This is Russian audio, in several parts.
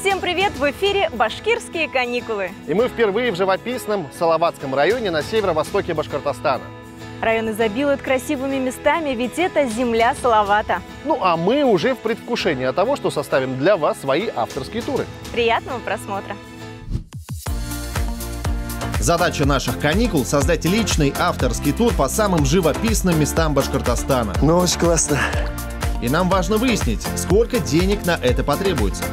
Всем привет! В эфире «Башкирские каникулы». И мы впервые в живописном Салаватском районе на северо-востоке Башкортостана. Район изобилует красивыми местами, ведь это земля Салавата. Ну а мы уже в предвкушении от того, что составим для вас свои авторские туры. Приятного просмотра! Задача наших каникул – создать личный авторский тур по самым живописным местам Башкортостана. Ну, очень классно. И нам важно выяснить, сколько денег на это потребуется.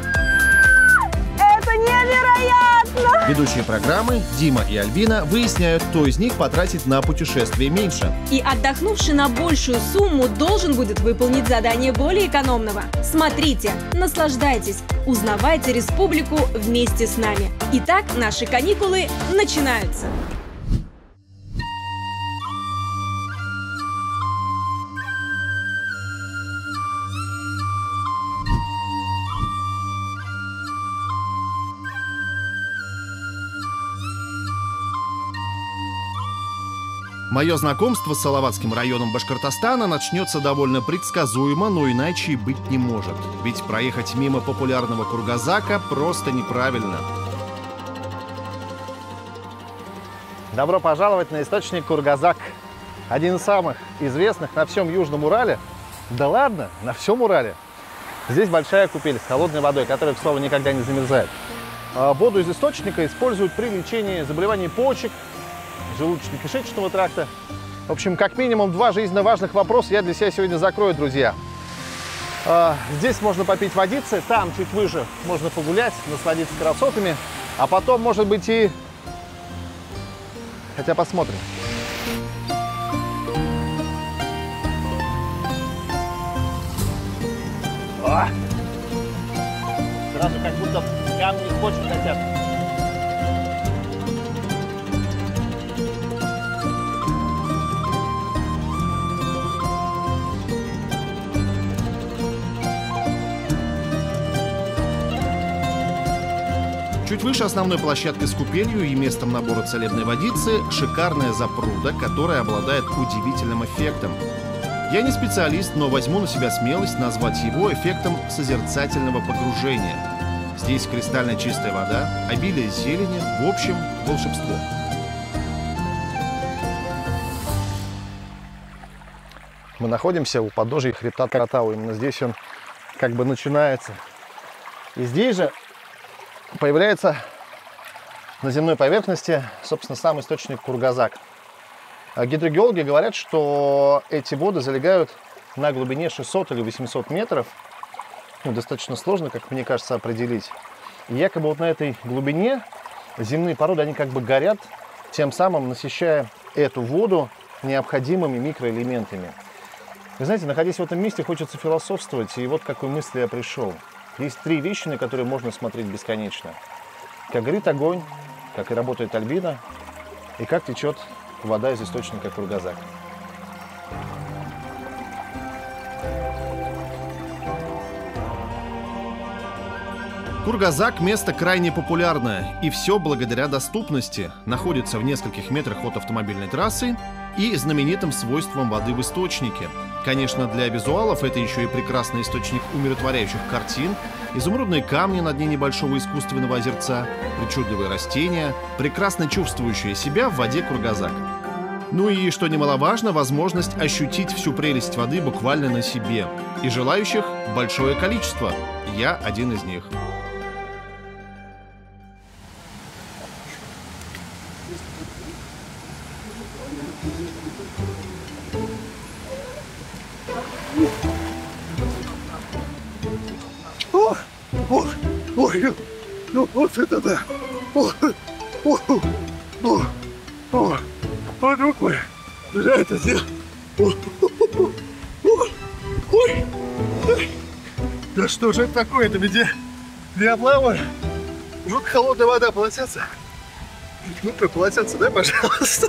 Это невероятно! Ведущие программы Дима и Альбина выясняют, кто из них потратит на путешествие меньше. И отдохнувший на большую сумму должен будет выполнить задание более экономного. Смотрите, наслаждайтесь, узнавайте республику вместе с нами. Итак, наши каникулы начинаются. Мое знакомство с Салаватским районом Башкортостана начнется довольно предсказуемо, но иначе и быть не может. Ведь проехать мимо популярного Кургазака просто неправильно. Добро пожаловать на источник Кургазак. Один из самых известных на всем Южном Урале. Да ладно, на всем Урале. Здесь большая купель с холодной водой, которая, к слову, никогда не замерзает. Воду из источника используют при лечении заболеваний почек, желудочно-кишечного тракта. В общем, как минимум два жизненно важных вопроса я для себя сегодня закрою, друзья. Здесь можно попить водицы, там чуть выше можно погулять, насладиться красотами, а потом, может быть, и... Хотя посмотрим. Сразу как будто камни почек хотят. Чуть выше основной площадки с купелью и местом набора целебной водицы шикарная запруда, которая обладает удивительным эффектом. Я не специалист, но возьму на себя смелость назвать его эффектом созерцательного погружения. Здесь кристально чистая вода, обилие зелени, в общем, волшебство. Мы находимся у подножия хребта Таратау. Именно здесь он как бы начинается. И здесь же появляется на земной поверхности, собственно, сам источник Кургазак. Гидрогеологи говорят, что эти воды залегают на глубине 600 или 800 метров. Ну, достаточно сложно, как мне кажется, определить. И якобы вот на этой глубине земные породы, они как бы горят, тем самым насыщая эту воду необходимыми микроэлементами. Вы знаете, находясь в этом месте, хочется философствовать, и вот к какой мысли я пришел. Есть три вещи, на которые можно смотреть бесконечно. Как горит огонь, как и работает Альбина, и как течет вода из источника Кургазак. Кургазак – место крайне популярное, и все благодаря доступности. Находится в нескольких метрах от автомобильной трассы и знаменитым свойством воды в источнике. Конечно, для визуалов это еще и прекрасный источник умиротворяющих картин, изумрудные камни на дне небольшого искусственного озерца, причудливые растения, прекрасно чувствующие себя в воде Кургазака. Ну и, что немаловажно, возможность ощутить всю прелесть воды буквально на себе. И желающих большое количество. Я один из них. Ой, ну вот это да. О, друг мой, я это сделал. Ой, да что же это такое? Это ведь не облава. Жутко холодная вода, полотенце. Ну-ка, полотенце, дай, пожалуйста.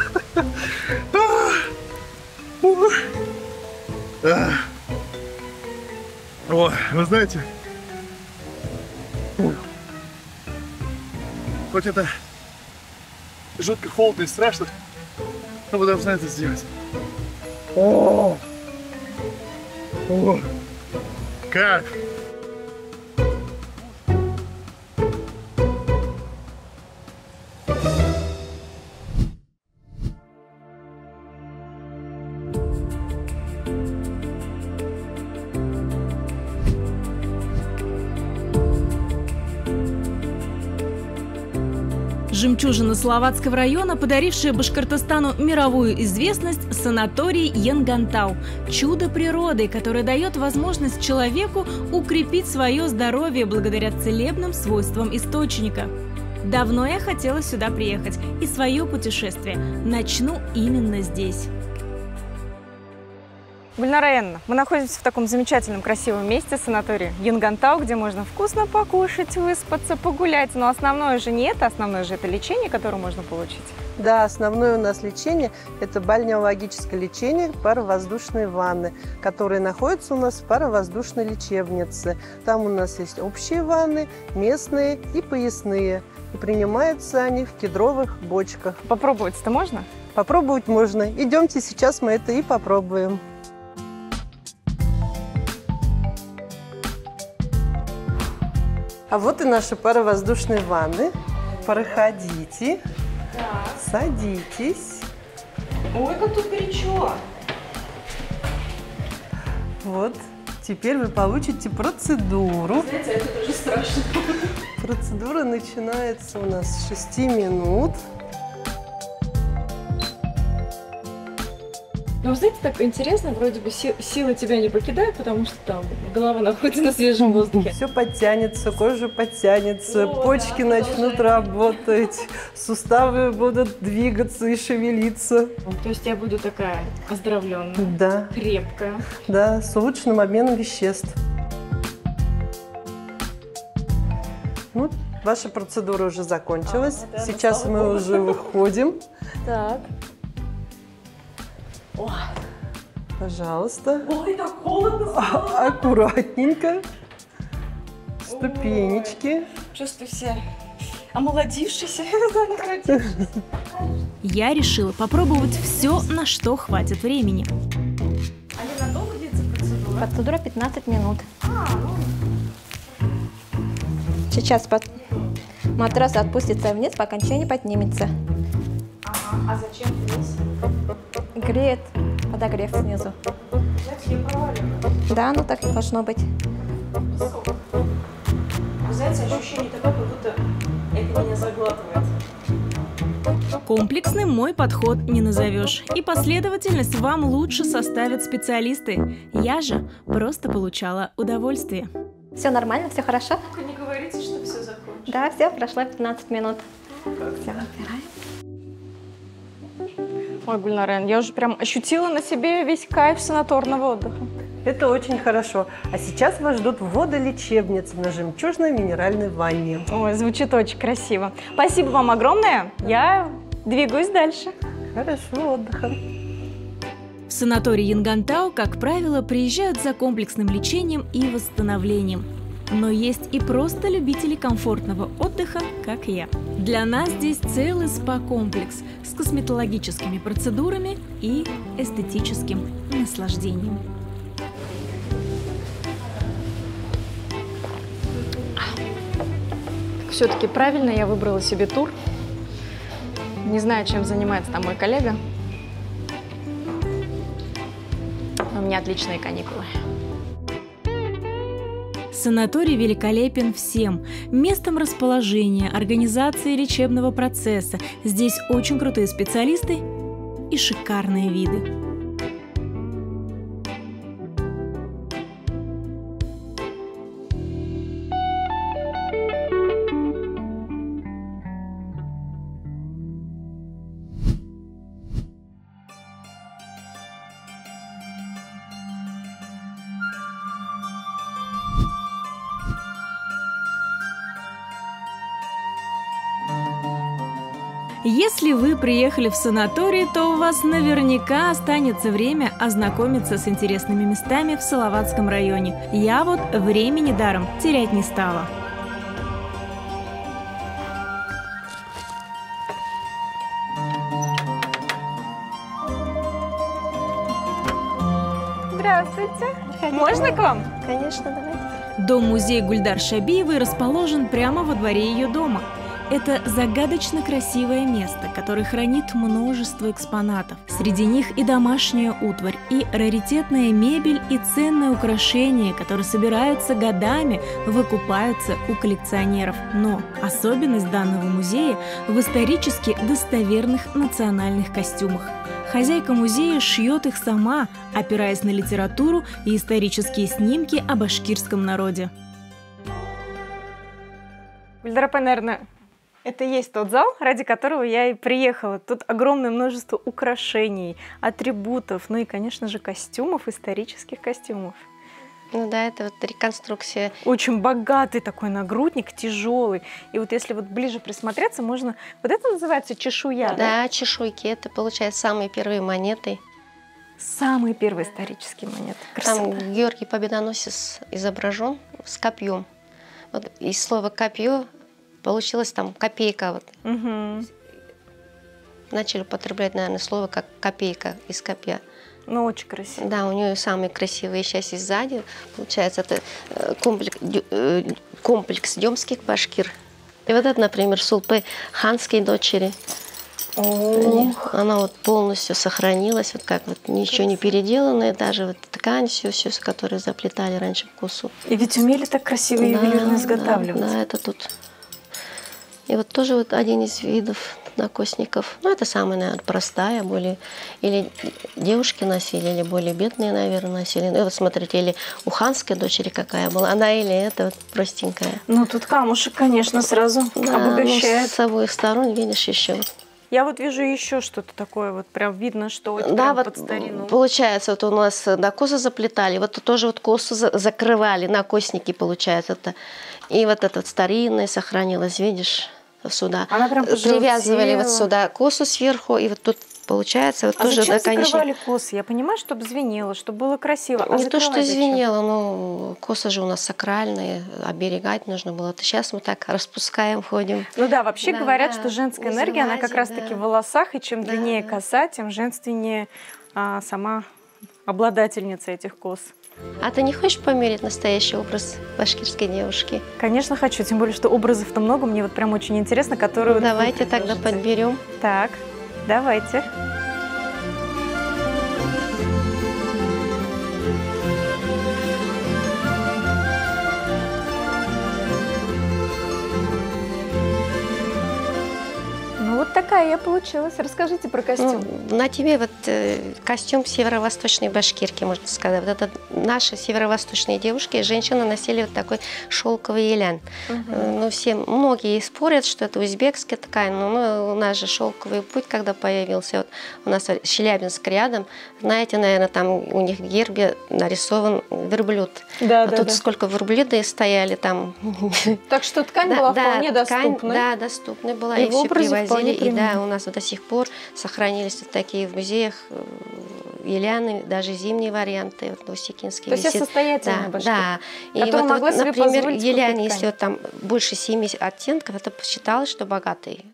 О, вы знаете, хоть это жутко холодно и страшно, но вы должны это сделать. О, как? Жемчужина Салаватского района, подарившая Башкортостану мировую известность, санаторий Янгантау. Чудо природы, которое дает возможность человеку укрепить свое здоровье благодаря целебным свойствам источника. Давно я хотела сюда приехать, и свое путешествие начну именно здесь. Гульнара Янна, мы находимся в таком замечательном, красивом месте, санатории Янгантау, где можно вкусно покушать, выспаться, погулять. Но основное же не это, основное же это лечение, которое можно получить. Да, основное у нас лечение – это бальнеологическое лечение, паровоздушные ванны, которые находятся у нас в паровоздушной лечебнице. Там у нас есть общие ванны, местные и поясные. И принимаются они в кедровых бочках. Попробовать-то можно? Попробовать можно. Идемте, сейчас мы это и попробуем. А вот и наши паровоздушные ванны. Проходите, садитесь. Ой, как тут горячо! Вот, теперь вы получите процедуру. Знаете, это тоже страшно. Процедура начинается у нас с 6 минут. Ну, знаете, так интересно, вроде бы силы тебя не покидают, потому что там голова находится на свежем воздухе. Все подтянется, кожа подтянется, почки начнут работать, суставы будут двигаться и шевелиться. То есть я буду такая оздоровленная, Да, крепкая. да, с улучшенным обменом веществ. Ну, ваша процедура уже закончилась. Да, Сейчас слава мы богу. уже выходим. Так. Пожалуйста. Ой, так холодно. Аккуратненько. Ступенечки. Чувствую себя омолодившейся, загородившейся. Я решила попробовать все, на что хватит времени. А не надолго длится процедура? Процедура 15 минут. Сейчас матрас отпустится вниз, по окончании поднимется. А зачем вниз? Греет подогрев снизу. Знаете, я проваливаюсь. Да, ну так и должно быть. Вы знаете, ощущение такое, как будто это меня заглатывает. Комплексным мой подход не назовешь. И последовательность вам лучше составят специалисты. Я же просто получала удовольствие. Все нормально, все хорошо? Только не говорите, что все закончилось. Да, все, прошло 15 минут. Все, убираем. Ой, Гульнара Янна, я уже прям ощутила на себе весь кайф санаторного отдыха. Это очень хорошо. А сейчас вас ждут водолечебницы на жемчужной минеральной ванне. Ой, звучит очень красиво. Спасибо вам огромное. Я двигаюсь дальше. Хорошо, отдыха. В санаторий Янгантау, как правило, приезжают за комплексным лечением и восстановлением. Но есть и просто любители комфортного отдыха, как я. Для нас здесь целый спа-комплекс с косметологическими процедурами и эстетическим наслаждением. Все-таки правильно я выбрала себе тур. Не знаю, чем занимается там мой коллега. Но у меня отличные каникулы. Санаторий великолепен всем. Местом расположения, организацией лечебного процесса. Здесь очень крутые специалисты и шикарные виды. Если вы приехали в санаторий, то у вас наверняка останется время ознакомиться с интересными местами в Салаватском районе. Я вот времени даром терять не стала. Здравствуйте. Можно к вам? Конечно, давайте. Дом-музей Гульдар Шабиевой расположен прямо во дворе ее дома. Это загадочно красивое место, которое хранит множество экспонатов. Среди них и домашняя утварь, и раритетная мебель, и ценные украшения, которые собираются годами, выкупаются у коллекционеров. Но особенность данного музея в исторически достоверных национальных костюмах. Хозяйка музея шьет их сама, опираясь на литературу и исторические снимки о башкирском народе. Гульдарапай, наверное, это и есть тот зал, ради которого я и приехала. Тут огромное множество украшений, атрибутов, ну и, конечно же, костюмов, исторических костюмов. Ну да, это вот реконструкция. Очень богатый такой нагрудник, тяжелый. И вот если вот ближе присмотреться, можно... Вот это называется чешуя, да? Да, чешуйки. Это, получается, самые первые монеты. Самые первые исторические монеты. Красота. Там Георгий Победоносец изображен с копьем. Вот из слова «копье» получилось там копейка. Вот. Угу. Начали употреблять, наверное, слово как копейка из копья. Ну, очень красиво. Да, у нее самые красивые части сзади. Получается, это комплекс демских башкир. И вот это, например, Сулпы ханской дочери. Она вот полностью сохранилась, вот как вот ничего не переделанная, даже вот ткань, все, с которой заплетали раньше в косу. И ведь умели так красиво ювелирно изготавливать. Да, это тут. И вот тоже вот один из видов накосников. Ну, это самая, наверное, простая, более... Или девушки носили, или более бедные, наверное, носили. Ну, и вот смотрите, или у ханской дочери какая была, она или это вот простенькая. Ну, тут камушек, конечно, сразу обогащает. Ну, с обоих сторон, видишь, еще вот. Я вот вижу еще что-то такое, вот прям видно, что вот да, прям вот под старину. Получается, вот у нас на косу заплетали, вот тоже вот косу закрывали, накосники, получается. Это. И вот это вот старинное сохранилось, видишь, сюда. Она прям привязывали вот сюда косу сверху, и вот тут получается вот тоже, зачем да, конечно. закрывали косы? Я понимаю, чтобы звенело, чтобы было красиво. Не то, что звенело, но косы же у нас сакральные, оберегать нужно было. Сейчас мы так распускаем, ходим. Ну да, вообще да, говорят, да, что женская энергия, она как раз-таки в волосах, и чем длиннее коса, тем женственнее сама обладательница этих кос. А ты не хочешь померить настоящий образ башкирской девушки? Конечно, хочу, тем более, что образов-то много, мне вот прям очень интересно, которые... Давайте тогда подберем. Так, давайте. Вот такая я получилась. Расскажите про костюм. Ну, на тебе вот костюм северо-восточной башкирки, можно сказать. Вот это наши северо-восточные девушки, женщины носили вот такой шелковый елян. Ну, многие спорят, что это узбекская ткань, но у нас же шелковый путь, когда появился. Вот у нас Челябинск рядом. Знаете, наверное, там у них в гербе нарисован верблюд. Да, тут да. сколько верблюдов стояли там. Так что ткань была вполне доступной. Да, доступной была. И все привозили. И да, у нас до сих пор сохранились вот такие в музеях еляны, даже зимние варианты, вот новосекинские. То есть все состоятельные башки. Да. И вот, например, еляне, если вот там больше 7 оттенков, это считалось, что богатые.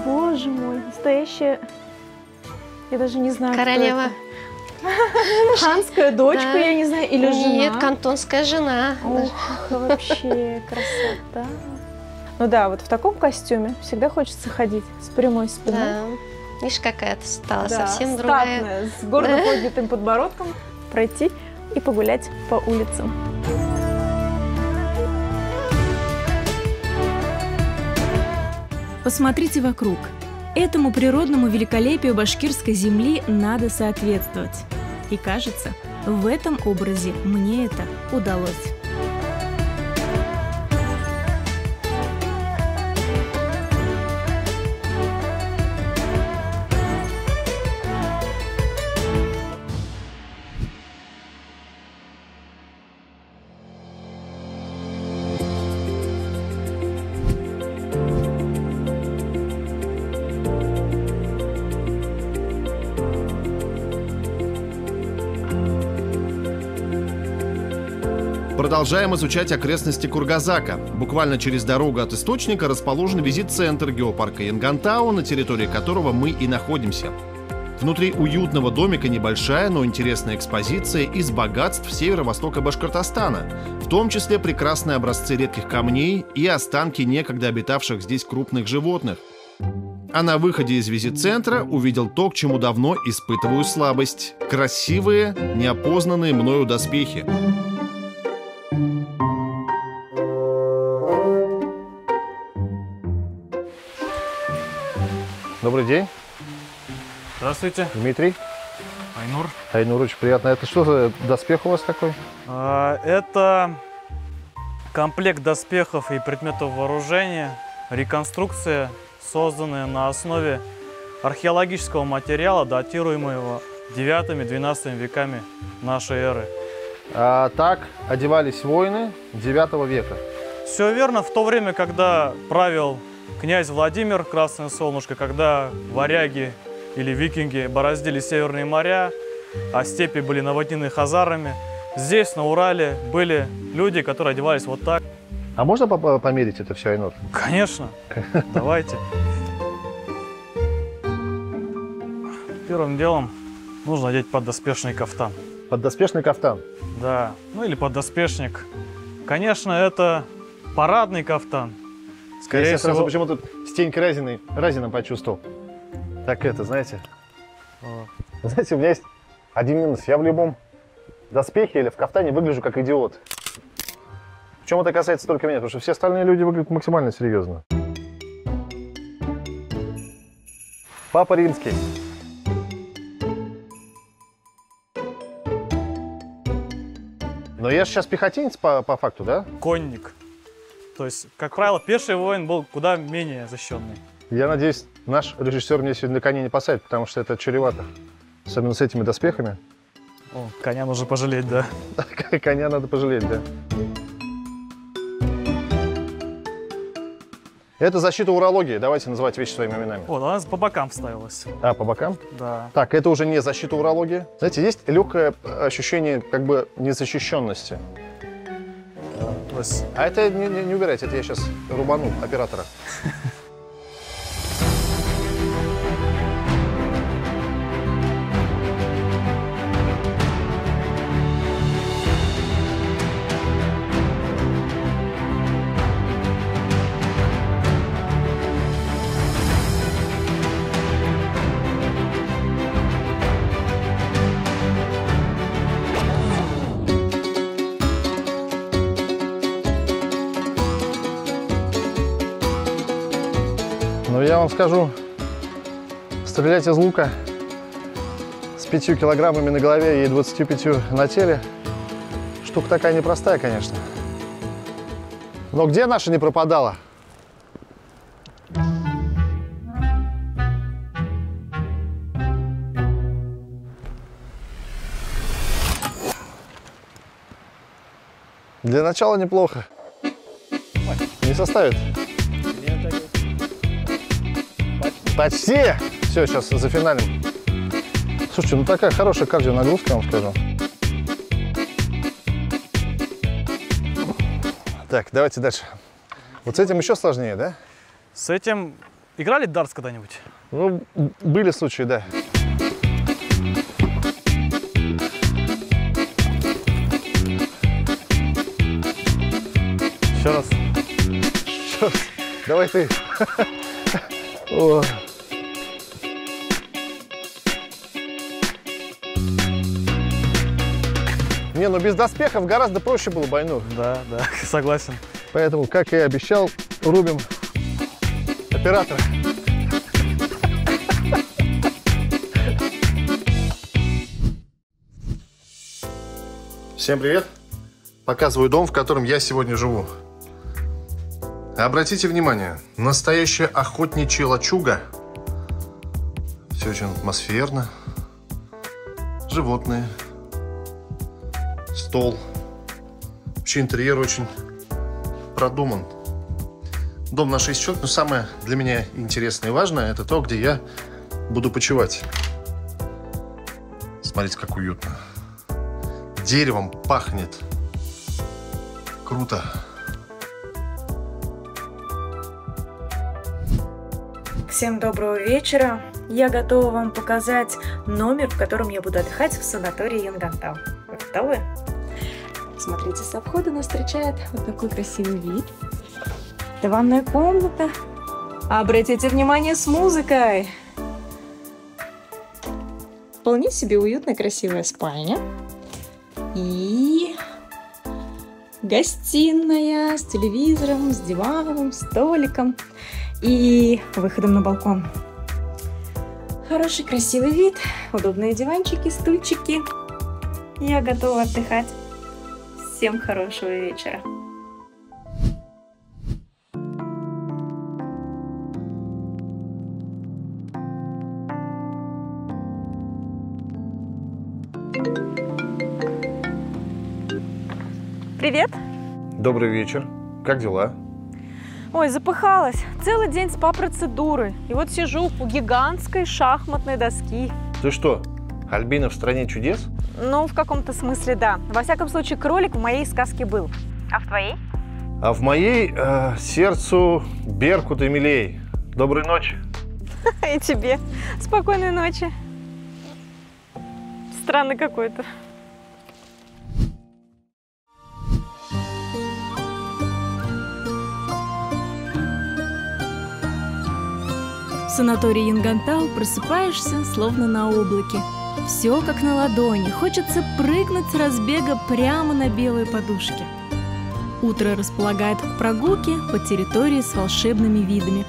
Боже мой, настоящая, я даже не знаю, королева. Ханская дочка, да. Я не знаю, или жена? Нет, кантонская жена. Ох, вообще красота. Ну да, вот в таком костюме всегда хочется ходить с прямой спиной. Да. Видишь, какая-то стала, да, совсем статная, другая. С гордо поднятым подбородком пройти и погулять по улицам. Посмотрите вокруг. Этому природному великолепию башкирской земли надо соответствовать. И кажется, в этом образе мне это удалось. Продолжаем изучать окрестности Кургазака. Буквально через дорогу от источника расположен визит-центр геопарка Янгантау, на территории которого мы и находимся. Внутри уютного домика небольшая, но интересная экспозиция из богатств северо-востока Башкортостана, в том числе прекрасные образцы редких камней и останки некогда обитавших здесь крупных животных. А на выходе из визит-центра увидел то, к чему давно испытываю слабость – красивые, неопознанные мною доспехи. Добрый день. Здравствуйте. Дмитрий. Айнур. Айнур, очень приятно. Это что за доспех у вас такой? Это комплект доспехов и предметов вооружения, реконструкция, созданная на основе археологического материала, датируемого 9-12 веками нашей эры. А так одевались воины 9 века. Все верно. В то время, когда правил князь Владимир, Красное Солнышко, когда варяги или викинги бороздили северные моря, а степи были наводнены хазарами, здесь, на Урале, были люди, которые одевались вот так. А можно померить это все, Айнур? Конечно. Давайте. Первым делом нужно одеть поддоспешный кафтан. Поддоспешный кафтан? Да. Ну или поддоспешник. Конечно, это парадный кафтан. Скорее я всего... сразу почему-то стенька разином почувствовал. Так это, знаете. Знаете, у меня есть один минус. Я в любом доспехе или в кафтане выгляжу как идиот. Причем это касается только меня, потому что все остальные люди выглядят максимально серьезно. Папа Римский. Но я же сейчас пехотинец по факту, да? Конник. То есть, как правило, пеший воин был куда менее защищенный. Я надеюсь, наш режиссер меня сегодня на коне не посадит, потому что это чревато. Особенно с этими доспехами. О, коня нужно пожалеть, да. Коня надо пожалеть, да. Это защита урологии. Давайте называть вещи своими именами. Вот, она по бокам вставилась. А, по бокам? Да. Так, это уже не защита урологии. Знаете, есть легкое ощущение как бы незащищенности. А это не убирайте, это я сейчас рубану оператора. Но я вам скажу, стрелять из лука с 5 килограммами на голове и 25 на теле, штука такая непростая, конечно. Но где наша не пропадала? Для начала неплохо. Не составит? Почти! Все, сейчас зафиналим. Слушайте, ну такая хорошая кардионагрузка, я вам скажу. Так, давайте дальше. Вот с этим еще сложнее, да? С этим играли дартс когда-нибудь? Ну, были случаи, да. Еще раз. Еще раз. Давай ты. О. Не, ну без доспехов гораздо проще было бы, Айнур. Да, согласен. Поэтому, как и обещал, рубим оператора. Всем привет! Показываю дом, в котором я сегодня живу. Обратите внимание, настоящая охотничья лачуга. Все очень атмосферно. Животные. Стол. Вообще интерьер очень продуман. Дом на 6 человек, но самое для меня интересное и важное — это то, где я буду почивать. Смотрите, как уютно. Деревом пахнет. Круто. Всем доброго вечера. Я готова вам показать номер, в котором я буду отдыхать в санатории Юнгантау. Вы готовы? Смотрите, с обхода нас встречает вот такой красивый вид. Это ванная комната. Обратите внимание, с музыкой. Вполне себе уютная, красивая спальня. И гостиная с телевизором, с диваном, столиком и выходом на балкон. Хороший, красивый вид, удобные диванчики, стульчики. Я готова отдыхать. Всем хорошего вечера. Привет. Добрый вечер. Как дела? Ой, запыхалась. Целый день спа-процедуры. И вот сижу у гигантской шахматной доски. Ты что, Альбина в стране чудес? Ну, в каком-то смысле, да. Во всяком случае, кролик в моей сказке был. А в твоей? А в моей сердцу беркут и милей. Доброй ночи. И тебе. Спокойной ночи. Странный какой-то. В санатории Юнгантау просыпаешься, словно на облаке. Все как на ладони, хочется прыгнуть с разбега прямо на белые подушки. Утро располагает к прогулке по территории с волшебными видами.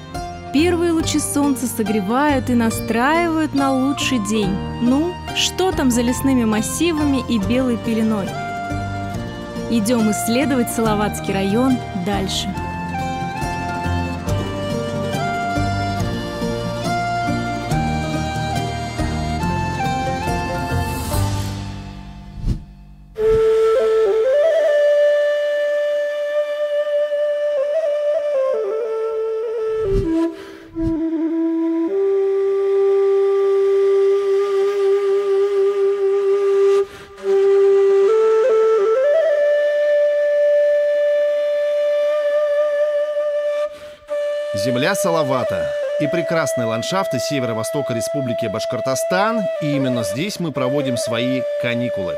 Первые лучи солнца согревают и настраивают на лучший день. Ну, что там за лесными массивами и белой пеленой? Идем исследовать Салаватский район дальше. Земля Салавата и прекрасные ландшафты северо-востока Республики Башкортостан. И именно здесь мы проводим свои каникулы.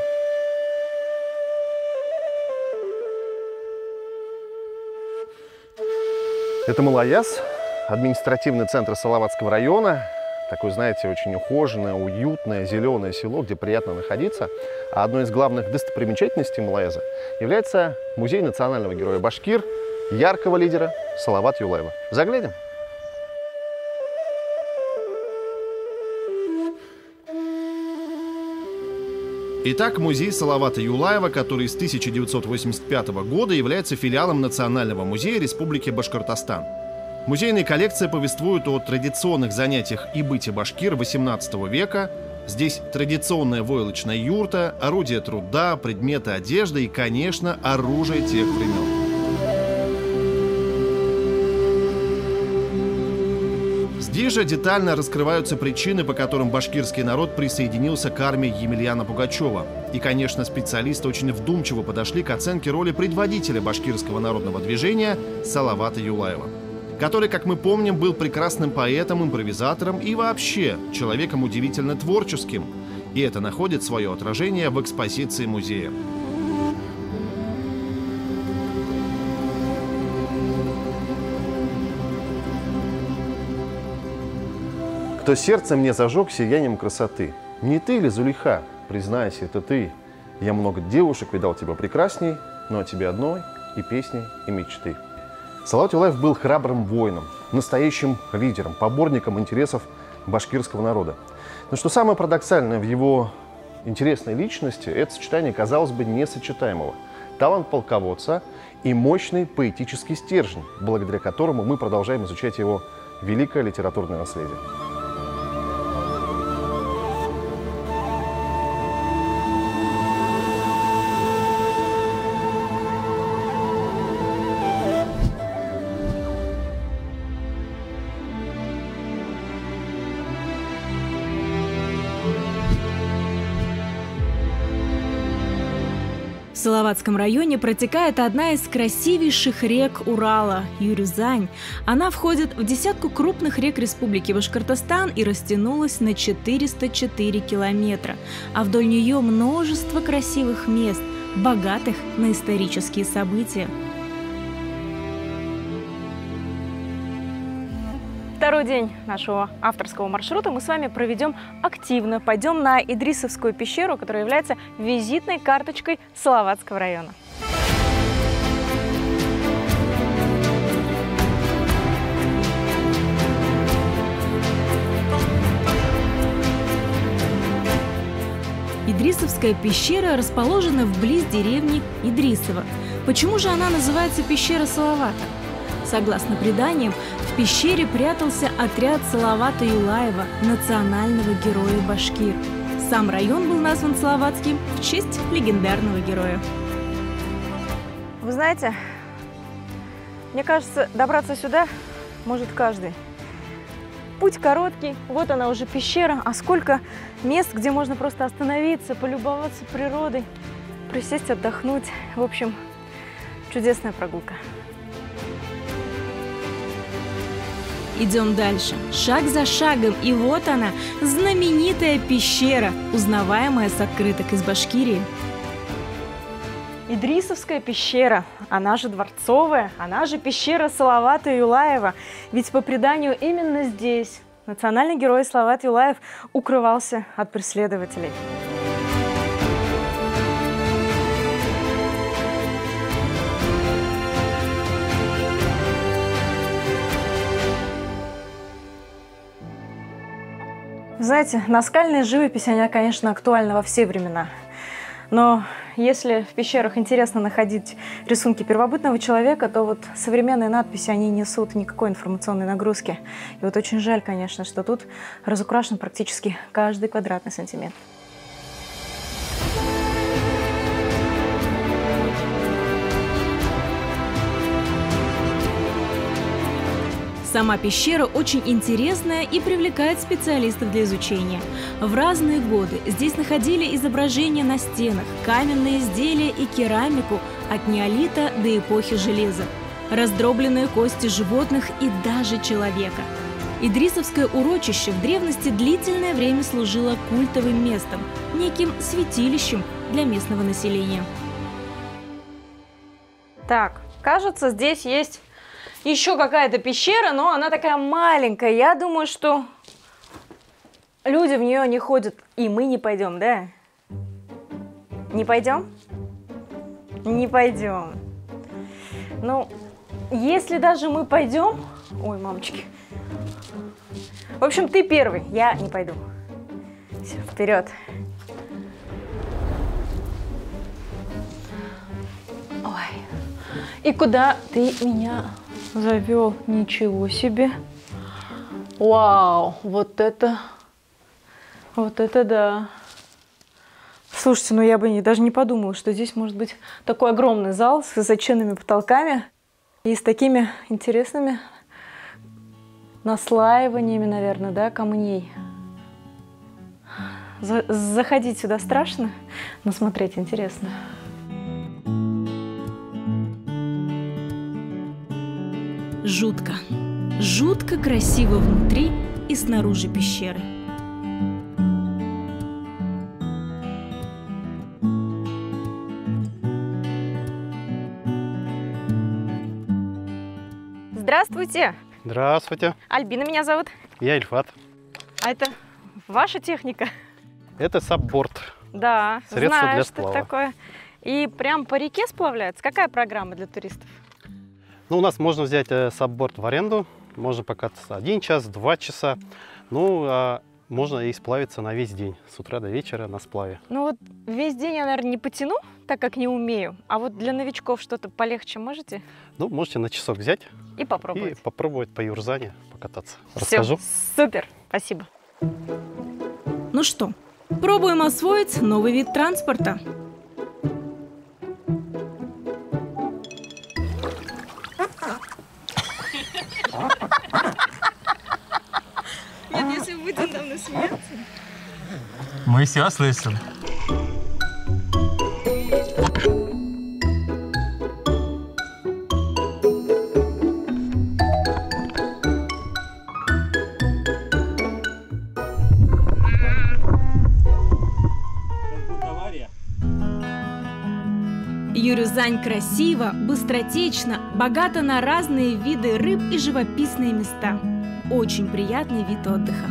Это Малаяз, административный центр Салаватского района. Такое, знаете, очень ухоженное, уютное, зеленое село, где приятно находиться. А одной из главных достопримечательностей Малаяза является музей национального героя Башкир, яркого лидера Салавата Юлаева. Заглянем. Итак, музей Салавата Юлаева, который с 1985 года является филиалом Национального музея Республики Башкортостан. Музейная коллекция повествует о традиционных занятиях и быте башкир XVIII века. Здесь традиционная войлочная юрта, орудия труда, предметы одежды и, конечно, оружие тех времен. Здесь же детально раскрываются причины, по которым башкирский народ присоединился к армии Емельяна Пугачева. И, конечно, специалисты очень вдумчиво подошли к оценке роли предводителя башкирского народного движения Салавата Юлаева, который, как мы помним, был прекрасным поэтом, импровизатором и вообще человеком удивительно творческим. И это находит свое отражение в экспозиции музея. Кто сердцем не зажег сиянием красоты? Не ты ли, Зулейха? Признайся, это ты. Я много девушек видал тебя прекрасней, но о тебе одной и песни, и мечты. Салават Юлаев был храбрым воином, настоящим лидером, поборником интересов башкирского народа. Но что самое парадоксальное в его интересной личности, это сочетание, казалось бы, несочетаемого. Талант полководца и мощный поэтический стержень, благодаря которому мы продолжаем изучать его великое литературное наследие. В Салаватском районе протекает одна из красивейших рек Урала – Юрюзань. Она входит в десятку крупных рек Республики Башкортостан и растянулась на 404 километра. А вдоль нее множество красивых мест, богатых на исторические события. Второй день нашего авторского маршрута мы с вами проведем активно. Пойдем на Идрисовскую пещеру, которая является визитной карточкой Салаватского района. Идрисовская пещера расположена вблизи деревни Идрисово. Почему же она называется пещера Салавата? Согласно преданиям, в пещере прятался отряд Салавата Юлаева, национального героя башкир. Сам район был назван Салаватским в честь легендарного героя. Вы знаете, мне кажется, добраться сюда может каждый. Путь короткий, вот она уже пещера, а сколько мест, где можно просто остановиться, полюбоваться природой, присесть, отдохнуть. В общем, чудесная прогулка. Идем дальше, шаг за шагом, и вот она, знаменитая пещера, узнаваемая с открыток из Башкирии. Идрисовская пещера, она же дворцовая, она же пещера Салавата Юлаева. Ведь по преданию именно здесь национальный герой Салават Юлаев укрывался от преследователей. Знаете, наскальная живопись, она, конечно, актуальна во все времена. Но если в пещерах интересно находить рисунки первобытного человека, то вот современные надписи, они несут никакой информационной нагрузки. И вот очень жаль, конечно, что тут разукрашен практически каждый квадратный сантиметр. Сама пещера очень интересная и привлекает специалистов для изучения. В разные годы здесь находили изображения на стенах, каменные изделия и керамику от неолита до эпохи железа, раздробленные кости животных и даже человека. Идрисовское урочище в древности длительное время служило культовым местом, неким святилищем для местного населения. Так, кажется, здесь есть еще какая-то пещера, но она такая маленькая. Я думаю, что люди в нее не ходят, и мы не пойдем, да? Не пойдем? Не пойдем. Ну, если даже мы пойдем... Ой, мамочки. В общем, ты первый, я не пойду. Все, вперед. Ой. И куда ты меня завел? Ничего себе. Вау, вот это да. Слушайте, ну я бы даже не подумала, что здесь может быть такой огромный зал с высоченными потолками и с такими интересными наслаиваниями, наверное, да, камней. Заходить сюда страшно, но смотреть интересно. Жутко. Жутко красиво внутри и снаружи пещеры. Здравствуйте! Здравствуйте. Альбина меня зовут. Я Ильфат. А это ваша техника? Это сабборд. Да, средство знаю, для что сплава. это такое. И прям по реке сплавляется? Какая программа для туристов? Ну, у нас можно взять сабборд в аренду. Можно покататься 1 час, 2 часа. Ну, а можно и сплавиться на весь день. С утра до вечера на сплаве. Ну вот весь день я, наверное, не потяну, так как не умею. А вот для новичков что-то полегче можете? Ну, можете на часок взять. И попробовать. И попробовать по Юрзане покататься. Все, Расскажу. супер, спасибо. Ну что, пробуем освоить новый вид транспорта. Нет, если вы будете там насмеяться. Мы все слышим. Казань красиво, быстротечно, богата на разные виды рыб и живописные места. Очень приятный вид отдыха.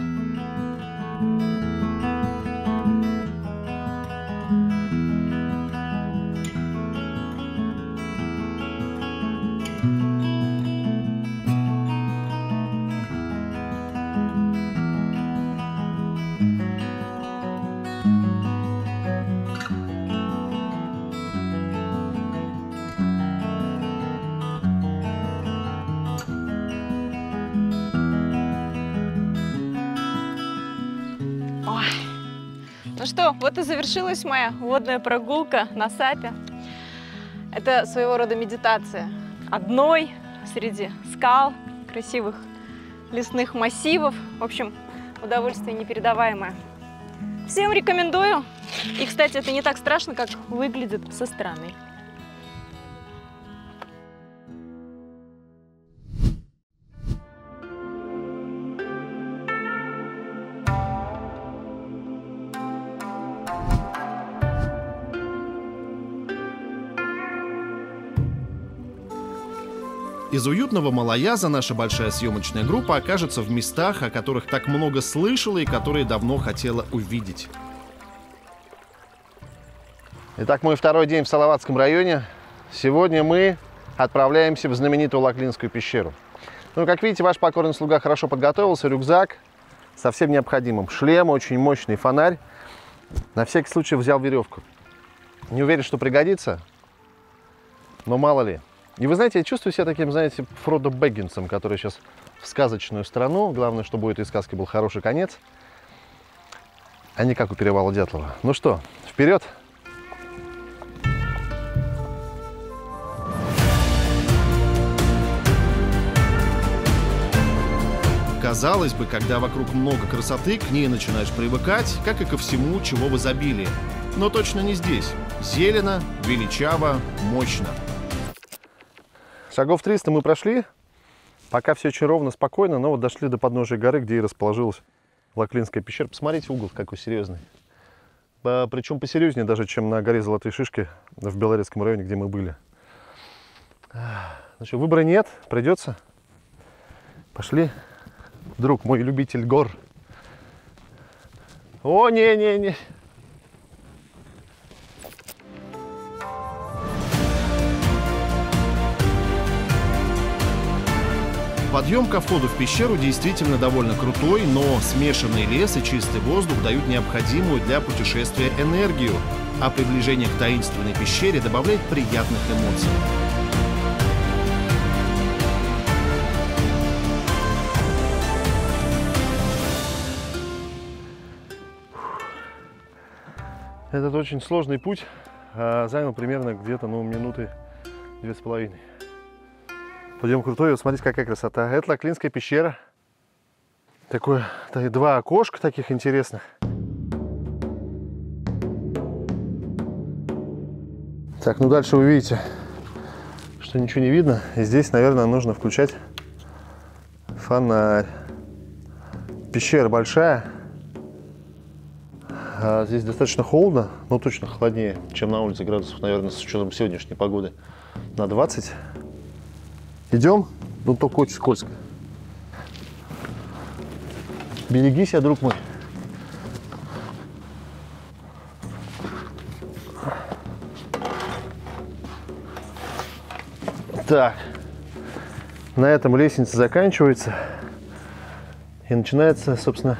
Ну что, вот и завершилась моя водная прогулка на Сапе. Это своего рода медитация. Одной среди скал, красивых лесных массивов. В общем, удовольствие непередаваемое. Всем рекомендую. И, кстати, это не так страшно, как выглядит со стороны. Из уютного Малаяза наша большая съемочная группа окажется в местах, о которых так много слышала и которые давно хотела увидеть. Итак, мой второй день в Салаватском районе. Сегодня мы отправляемся в знаменитую Лаклинскую пещеру. Ну, как видите, ваш покорный слуга хорошо подготовился. Рюкзак со всем необходимым. Шлем, очень мощный фонарь. На всякий случай взял веревку. Не уверен, что пригодится, но мало ли. И вы знаете, я чувствую себя таким, знаете, Фродо Бэггинсом, который сейчас в сказочную страну. Главное, чтобы у этой сказки был хороший конец, а не как у Перевала Дятлова. Ну что, вперед! Казалось бы, когда вокруг много красоты, к ней начинаешь привыкать, как и ко всему, чего в изобилии. Но точно не здесь. Зелено, величаво, мощно. Шагов 300 мы прошли, пока все очень ровно, спокойно, но вот дошли до подножия горы, где и расположилась Лаклинская пещера. Посмотрите, угол какой серьезный. Причем посерьезнее даже, чем на горе Золотые Шишки в Белорецком районе, где мы были. Ну что, выбора нет, придется. Пошли. Друг мой, любитель гор. О, не-не-не. Подъем ко входу в пещеру действительно довольно крутой, но смешанный лес и чистый воздух дают необходимую для путешествия энергию, а приближение к таинственной пещере добавляет приятных эмоций. Этот очень сложный путь занял примерно где-то минуты 2,5. Подъем крутой, вот смотрите, какая красота. Это Лаклинская пещера. Такое, два окошка таких интересных. Так, ну дальше вы видите, что ничего не видно. И здесь, наверное, нужно включать фонарь. Пещера большая. Здесь достаточно холодно, но точно холоднее, чем на улице, градусов, наверное, с учетом сегодняшней погоды, на 20. Идем, но только очень скользко. Береги себя, друг мой. Так, на этом лестница заканчивается. И начинается, собственно,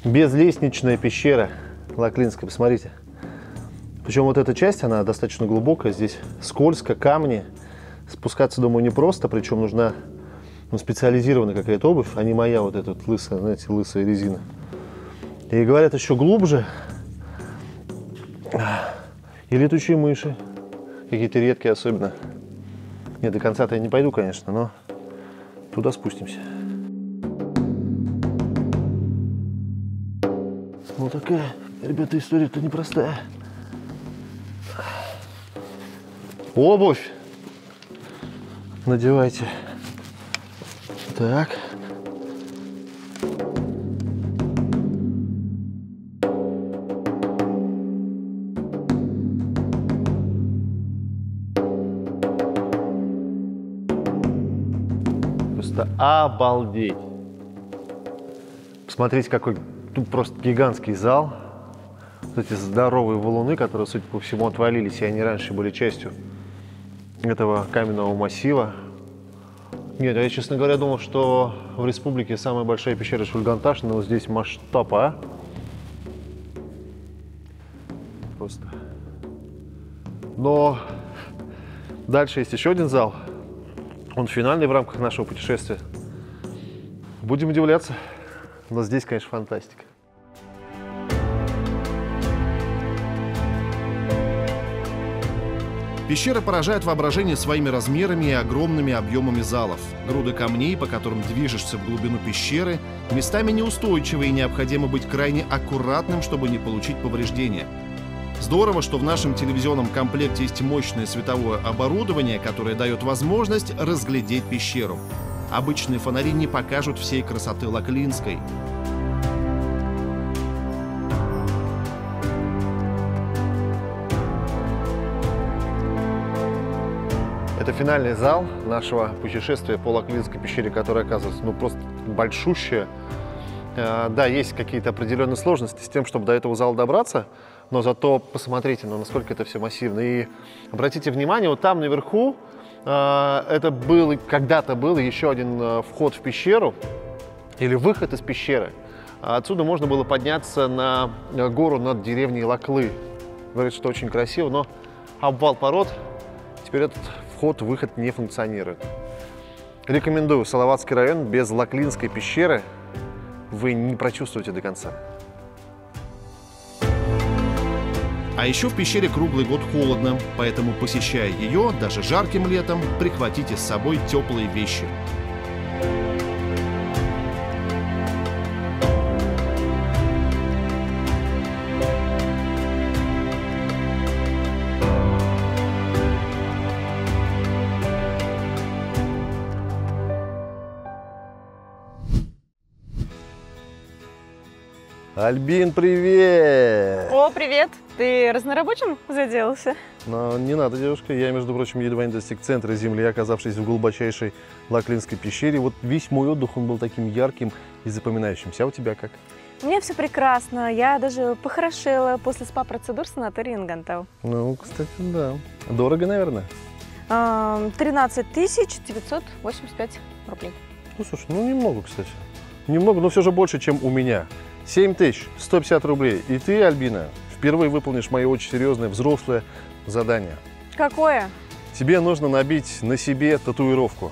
безлестничная пещера Лаклинская. Посмотрите. Причем вот эта часть, она достаточно глубокая. Здесь скользко, камни. Спускаться, думаю, непросто. Причем нужна специализированная какая-то обувь, а не моя вот эта вот лысая, знаете, лысая резина. И говорят, еще глубже. И летучие мыши. Какие-то редкие особенно. Нет, до конца-то я не пойду, конечно, но туда спустимся. Вот такая, ребята, история-то непростая. Обувь надевайте. Так. Просто обалдеть. Посмотрите, какой тут просто гигантский зал. Вот эти здоровые валуны, которые, судя по всему, отвалились, и они раньше были частью этого каменного массива. Нет, я, честно говоря, думал, что в республике самая большая пещера Шульганташ, но вот здесь масштаб, а? Просто. Но дальше есть еще один зал. Он финальный в рамках нашего путешествия. Будем удивляться. Но здесь, конечно, фантастика. Пещера поражает воображение своими размерами и огромными объемами залов. Груды камней, по которым движешься в глубину пещеры, местами неустойчивы и необходимо быть крайне аккуратным, чтобы не получить повреждения. Здорово, что в нашем телевизионном комплекте есть мощное световое оборудование, которое дает возможность разглядеть пещеру. Обычные фонари не покажут всей красоты Лаклинской. Это финальный зал нашего путешествия по Лаклинской пещере, которая оказывается просто большущая. Да, есть какие-то определенные сложности с тем, чтобы до этого зала добраться, но зато посмотрите, насколько это все массивно. И обратите внимание, вот там наверху это когда-то был еще один вход в пещеру или выход из пещеры. Отсюда можно было подняться на гору над деревней Лаклы. Говорят, что очень красиво, но обвал пород, теперь этот вход-выход не функционирует. Рекомендую. Салаватский район без Лаклинской пещеры вы не прочувствуете до конца. А еще в пещере круглый год холодно, поэтому, посещая ее, даже жарким летом, прихватите с собой теплые вещи. Альбин, привет! О, привет! Ты разнорабочим заделался? Но не надо, девушка. Я, между прочим, едва не достиг центра Земли, оказавшись в глубочайшей Лаклинской пещере. Вот весь мой отдых, он был таким ярким и запоминающимся. А у тебя как? У меня все прекрасно. Я даже похорошела после СПА-процедур в санатории Ингантау. Ну, кстати, да. Дорого, наверное? 13 985 рублей. Ну, слушай, немного, кстати. Немного, но все же больше, чем у меня. 7150 рублей. И ты, Альбина, впервые выполнишь мое очень серьезное взрослое задание. Какое? Тебе нужно набить на себе татуировку.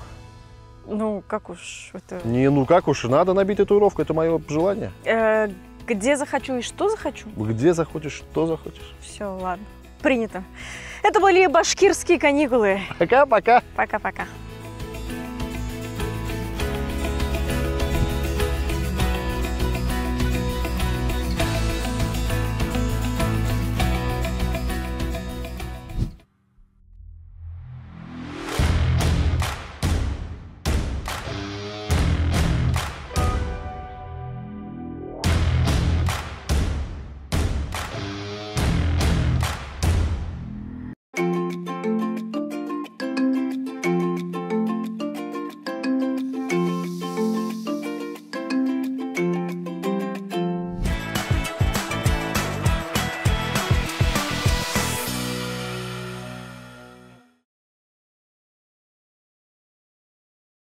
Ну, как уж это... Не, ну как уж, надо набить татуировку, это мое желание. Где захочу и что захочу? Где захочешь, что захочешь. Все, ладно. Принято. Это были башкирские каникулы. Пока-пока. Пока-пока.